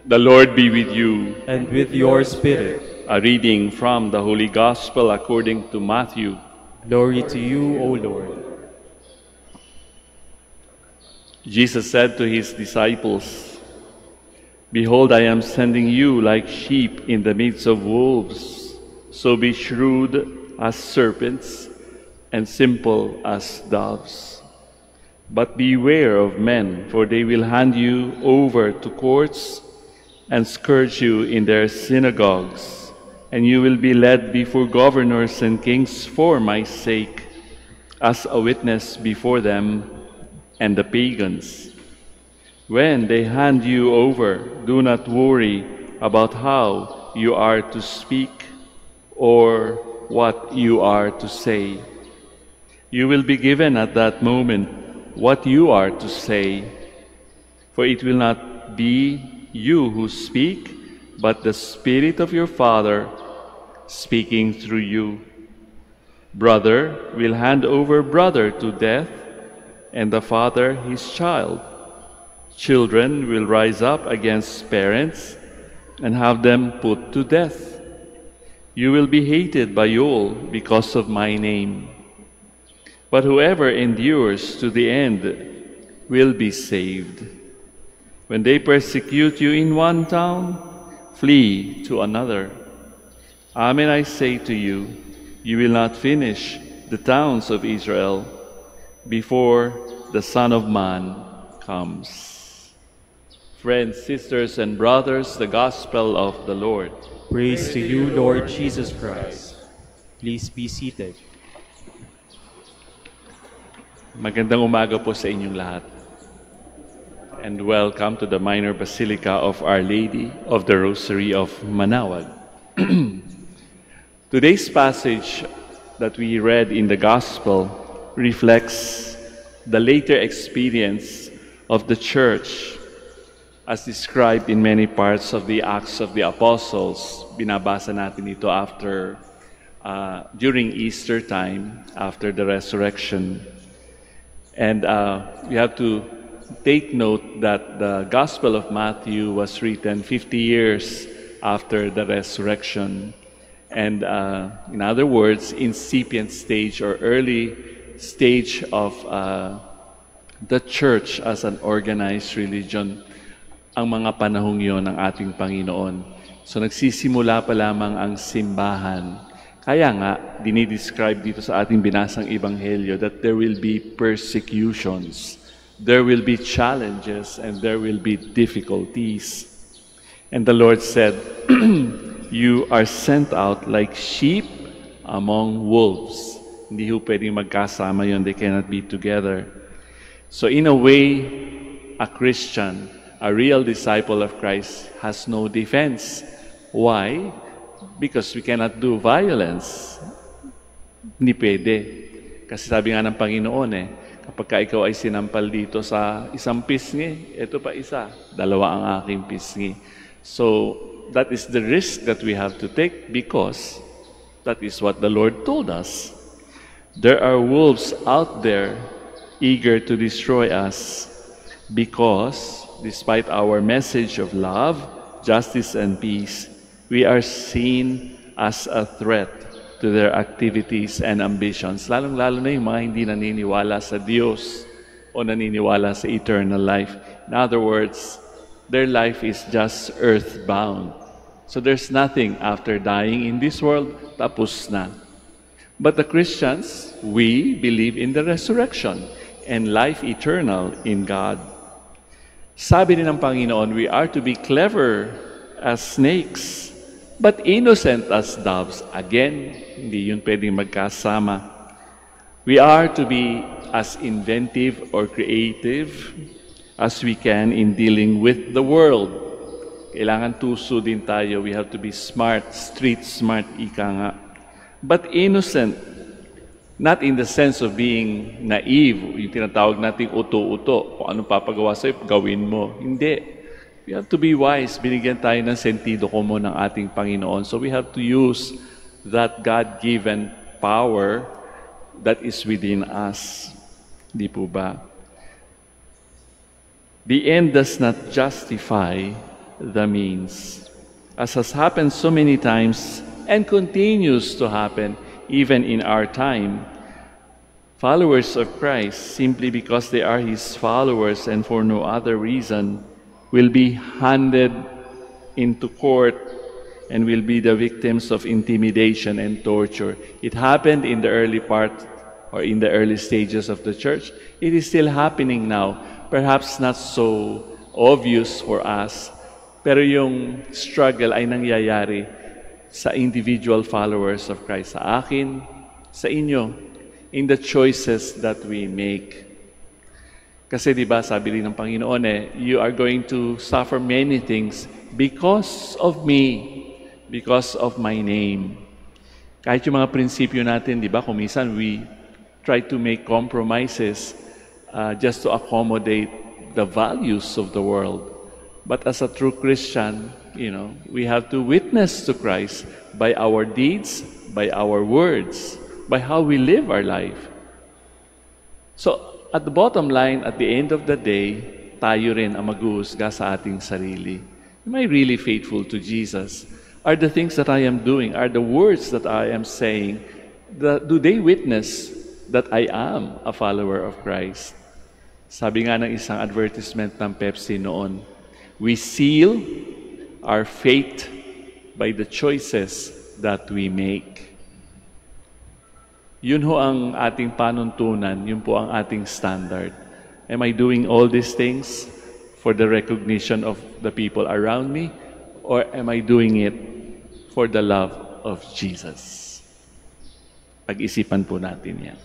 The Lord be with you. And with your spirit. A reading from the Holy Gospel according to Matthew. Glory to you, O Lord. Jesus said to his disciples, "Behold, I am sending you like sheep in the midst of wolves. So be shrewd as serpents and simple as doves. But beware of men, for they will hand you over to courts and scourge you in their synagogues, and you will be led before governors and kings for my sake, as a witness before them and the pagans. When they hand you over, do not worry about how you are to speak or what you are to say. You will be given at that moment what you are to say, for it will not be you who speak, but the Spirit of your Father speaking through you. Brother will hand over brother to death, and the father his child. Children will rise up against parents and have them put to death. You will be hated by all because of my name. But whoever endures to the end will be saved. When they persecute you in one town, flee to another. Amen, I say to you, you will not finish the towns of Israel before the Son of Man comes." Friends, sisters, and brothers, the Gospel of the Lord. Praise to you, Lord Jesus Christ. Please be seated. Magandang umaga po sa inyong lahat. And welcome to the Minor Basilica of Our Lady of the Rosary of Manaoag. Today's passage that we read in the Gospel reflects the later experience of the Church as described in many parts of the Acts of the Apostles. Binabasa natin ito during Easter time, after the resurrection. And we have to take note that the Gospel of Matthew was written 50 years after the resurrection. And in other words, incipient stage or early stage of the church as an organized religion, ang mga panahong yon ng ating Panginoon. So nagsisimula pa lamang ang simbahan. Kaya nga, dinidescribe dito sa ating binasang Ebanghelyo that there will be persecutions, there will be challenges, and there will be difficulties. And the Lord said, "You are sent out like sheep among wolves." Hindi ho pwedeng magkasama yun. They cannot be together. So in a way, a Christian, a real disciple of Christ, has no defense. Why? Because we cannot do violence. Hindi pwede. Kasi sabi nga ng Panginoon kapag ikaw ay sinampal dito sa isang pisngi, ito pa isa, dalawa ang aking pisngi. So, that is the risk that we have to take because that is what the Lord told us. There are wolves out there eager to destroy us because despite our message of love, justice, and peace, we are seen as a threat to their activities and ambitions. Lalong-lalo na yung mga hindi naniniwala sa Diyos o naniniwala sa eternal life. In other words, their life is just earthbound. So there's nothing after dying in this world, tapos na. But the Christians, we believe in the resurrection and life eternal in God. Sabi din ng Panginoon, we are to be clever as snakes, but innocent as doves. Again, hindi yun pwedeng magkasama. We are to be as inventive or creative as we can in dealing with the world. Kailangan tuso din tayo. We have to be smart, street smart, ika nga. But innocent, not in the sense of being naive, yung tinatawag nating uto-uto. Kung anong papagawa sa'yo, gawin mo. Hindi. We have to be wise. Binigyan tayo ng sentido común ng ating Panginoon. So we have to use that God-given power that is within us. Di po ba? The end does not justify the means. As has happened so many times and continues to happen even in our time, followers of Christ, simply because they are His followers and for no other reason, will be handed into court and will be the victims of intimidation and torture. It happened in the early part or in the early stages of the church. It is still happening now. Perhaps not so obvious for us, pero yung struggle ay nangyayari sa individual followers of Christ. Sa akin, sa inyo, in the choices that we make. Kasi di ba sabi rin ng Panginoon you are going to suffer many things because of me, because of my name. Kahit yung mga prinsipyo natin, di ba, kung minsan we try to make compromises just to accommodate the values of the world. But as a true Christian, we have to witness to Christ by our deeds, by our words, by how we live our life. So, at the bottom line, at the end of the day, tayo rin ang maghuhusga sa ating sarili. Am I really faithful to Jesus? Are the things that I am doing, are the words that I am saying, do they witness that I am a follower of Christ? Sabi nga ng isang advertisement ng Pepsi noon, we seal our faith by the choices that we make. Yun ho ang ating panuntunan, yun po ang ating standard. Am I doing all these things for the recognition of the people around me? Or am I doing it for the love of Jesus? Pag-isipan po natin yan.